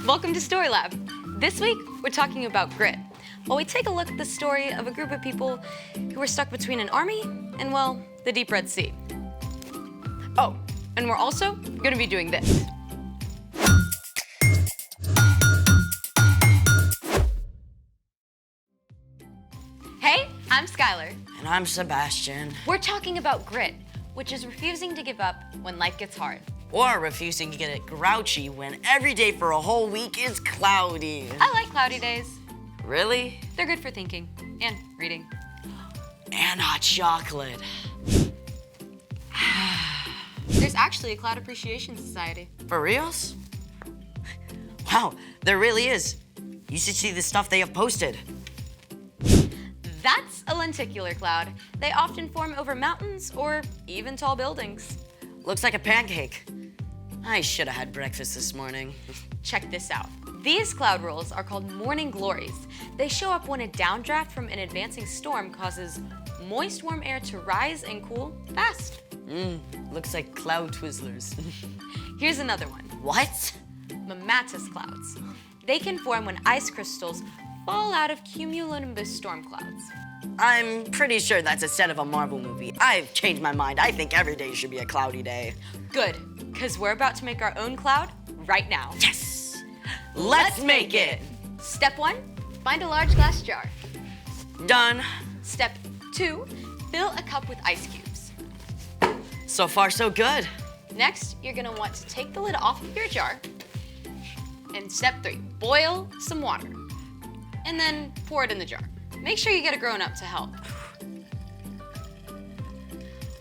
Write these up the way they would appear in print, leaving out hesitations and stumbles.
Welcome to Story Lab. This week, we're talking about grit, while we take a look at the story of a group of people who were stuck between an army and, well, the deep Red Sea. Oh, and we're also going to be doing this. Hey, I'm Skylar. And I'm Sebastian. We're talking about grit, which is refusing to give up when life gets hard. Or refusing to get grouchy when every day for a whole week is cloudy. I like cloudy days. Really? They're good for thinking and reading. And hot chocolate. There's actually a Cloud Appreciation Society. For reals? Wow, there really is. You should see the stuff they have posted. That's a lenticular cloud. They often form over mountains or even tall buildings. Looks like a pancake. I should have had breakfast this morning. Check this out. These cloud rolls are called morning glories. They show up when a downdraft from an advancing storm causes moist, warm air to rise and cool fast. Looks like cloud twizzlers. Here's another one. What? Mammatus clouds. They can form when ice crystals fall out of cumulonimbus storm clouds. I'm pretty sure that's a set of a Marvel movie. I've changed my mind. I think every day should be a cloudy day. Good, because we're about to make our own cloud right now. Yes! Let's make it! Step 1, find a large glass jar. Done. Step 2, fill a cup with ice cubes. So far, so good. Next, you're gonna want to take the lid off of your jar. And step 3, boil some water. And then pour it in the jar. Make sure you get a grown-up to help.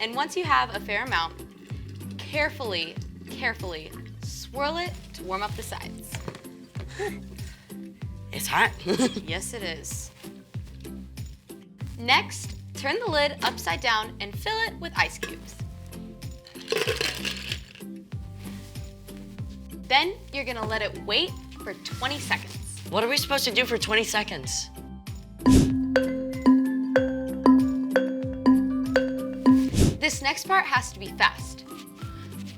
And once you have a fair amount, carefully swirl it to warm up the sides. It's hot. Yes, it is. Next, turn the lid upside down and fill it with ice cubes. Then you're gonna let it wait for 20 seconds. What are we supposed to do for 20 seconds? This next part has to be fast.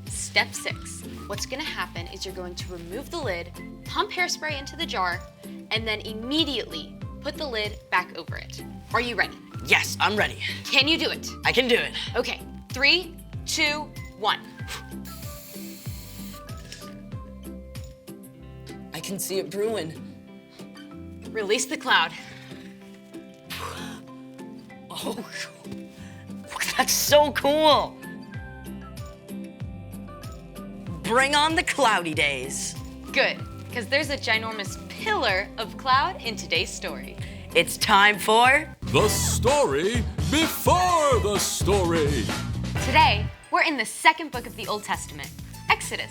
Step 6. What's gonna happen is you're going to remove the lid, pump hairspray into the jar, and then immediately put the lid back over it. Are you ready? Yes, I'm ready. Can you do it? I can do it. Okay, 3, 2, 1. I can see it brewing. Release the cloud. Oh, that's so cool. Bring on the cloudy days. Good, because there's a ginormous pillar of cloud in today's story. It's time for... The story before the story. Today, we're in the second book of the Old Testament, Exodus.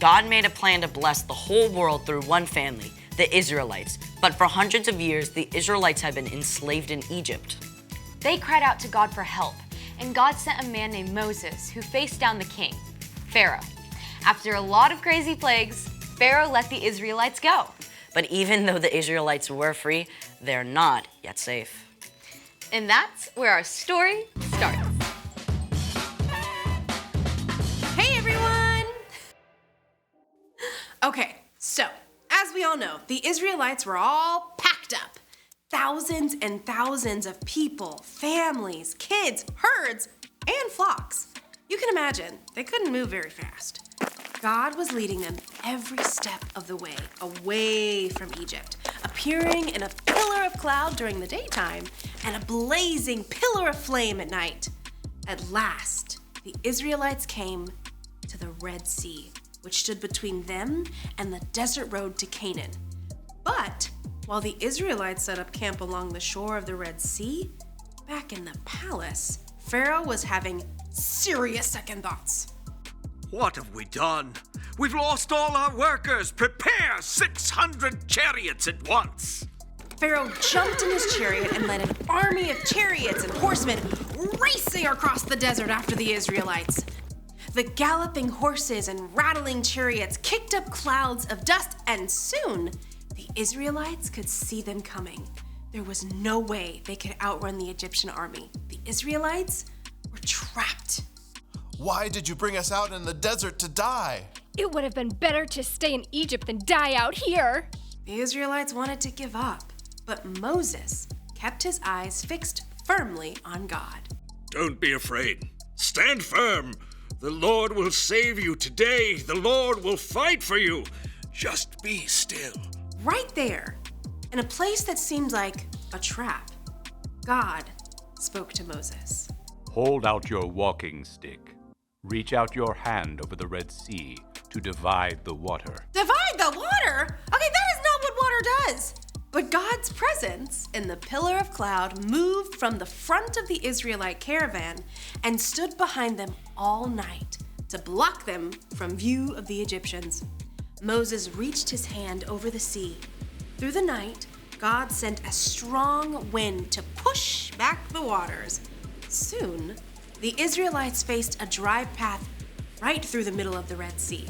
God made a plan to bless the whole world through one family, the Israelites. But for hundreds of years, the Israelites had been enslaved in Egypt. They cried out to God for help, and God sent a man named Moses who faced down the king, Pharaoh. After a lot of crazy plagues, Pharaoh let the Israelites go. But even though the Israelites were free, they're not yet safe. And that's where our story starts. Hey everyone! Okay, so as we all know, the Israelites were all packed up. Thousands and thousands of people, families, kids, herds, and flocks. You can imagine, they couldn't move very fast. God was leading them every step of the way, away from Egypt, appearing in a pillar of cloud during the daytime and a blazing pillar of flame at night. At last, the Israelites came to the Red Sea, which stood between them and the desert road to Canaan. But while the Israelites set up camp along the shore of the Red Sea, back in the palace, Pharaoh was having serious second thoughts. What have we done? We've lost all our workers. Prepare 600 chariots at once. Pharaoh jumped in his chariot and led an army of chariots and horsemen racing across the desert after the Israelites. The galloping horses and rattling chariots kicked up clouds of dust, and soon the Israelites could see them coming. There was no way they could outrun the Egyptian army. The Israelites were trapped. Why did you bring us out in the desert to die? It would have been better to stay in Egypt than die out here. The Israelites wanted to give up, but Moses kept his eyes fixed firmly on God. Don't be afraid. Stand firm. The Lord will save you today. The Lord will fight for you. Just be still. Right there, in a place that seemed like a trap, God spoke to Moses. Hold out your walking stick. Reach out your hand over the Red Sea to divide the water. Divide the water? Okay, that is not what water does. But God's presence in the pillar of cloud moved from the front of the Israelite caravan and stood behind them all night to block them from view of the Egyptians. Moses reached his hand over the sea. Through the night, God sent a strong wind to push back the waters. Soon, the Israelites faced a dry path right through the middle of the Red Sea.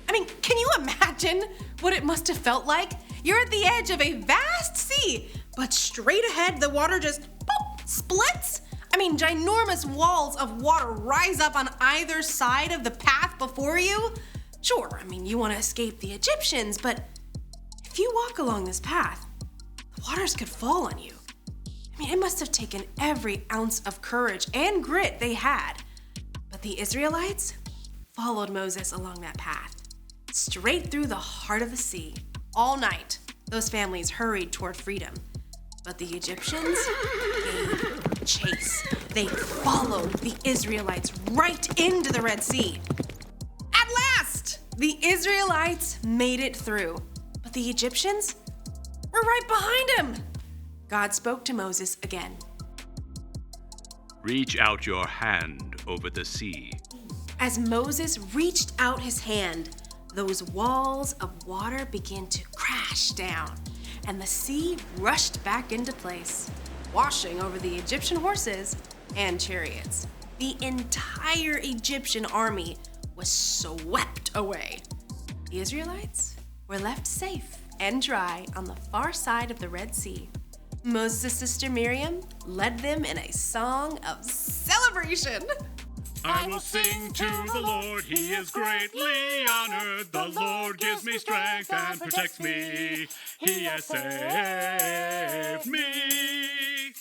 I mean, can you imagine what it must have felt like? You're at the edge of a vast sea, but straight ahead the water just boop, splits. I mean, ginormous walls of water rise up on either side of the path before you. Sure, I mean, you want to escape the Egyptians, but if you walk along this path, the waters could fall on you. I mean, it must have taken every ounce of courage and grit they had. But the Israelites followed Moses along that path, straight through the heart of the sea. All night, those families hurried toward freedom. But the Egyptians gave chase. They followed the Israelites right into the Red Sea. At last, the Israelites made it through. But the Egyptians were right behind them. God spoke to Moses again. Reach out your hand over the sea. As Moses reached out his hand, those walls of water began to crash down, and the sea rushed back into place, washing over the Egyptian horses and chariots. The entire Egyptian army was swept away. The Israelites were left safe and dry on the far side of the Red Sea. Moses' sister Miriam led them in a song of celebration. I will sing to the Lord, he is greatly honored. The Lord gives me strength and protects me. He has saved me.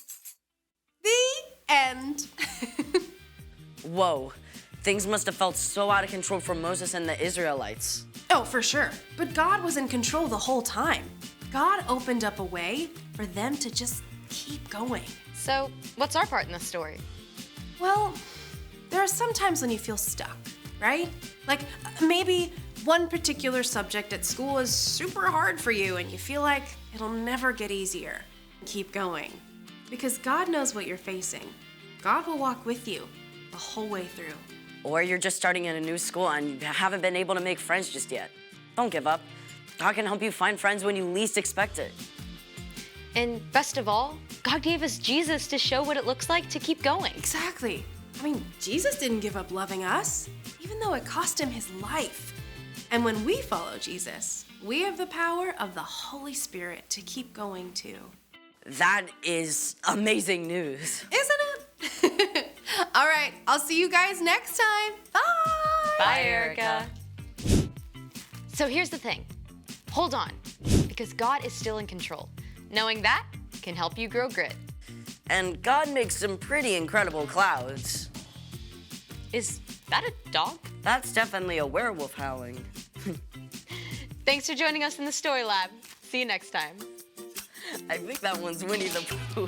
The end. Whoa, things must have felt so out of control for Moses and the Israelites. Oh, for sure. But God was in control the whole time. God opened up a way for them to just keep going. So, what's our part in this story? Well, there are some times when you feel stuck, right? Like maybe one particular subject at school is super hard for you and you feel like it'll never get easier. Keep going, because God knows what you're facing. God will walk with you the whole way through. Or you're just starting in a new school and haven't been able to make friends just yet. Don't give up. God can help you find friends when you least expect it. And best of all, God gave us Jesus to show what it looks like to keep going. Exactly. I mean, Jesus didn't give up loving us, even though it cost him his life. And when we follow Jesus, we have the power of the Holy Spirit to keep going too. That is amazing news. Isn't it? All right, I'll see you guys next time. Bye. Bye, Erica. So here's the thing. Hold on, because God is still in control. Knowing that can help you grow grit. And God makes some pretty incredible clouds. Is that a dog? That's definitely a werewolf howling. Thanks for joining us in the Story Lab. See you next time. I think that one's Winnie the Pooh.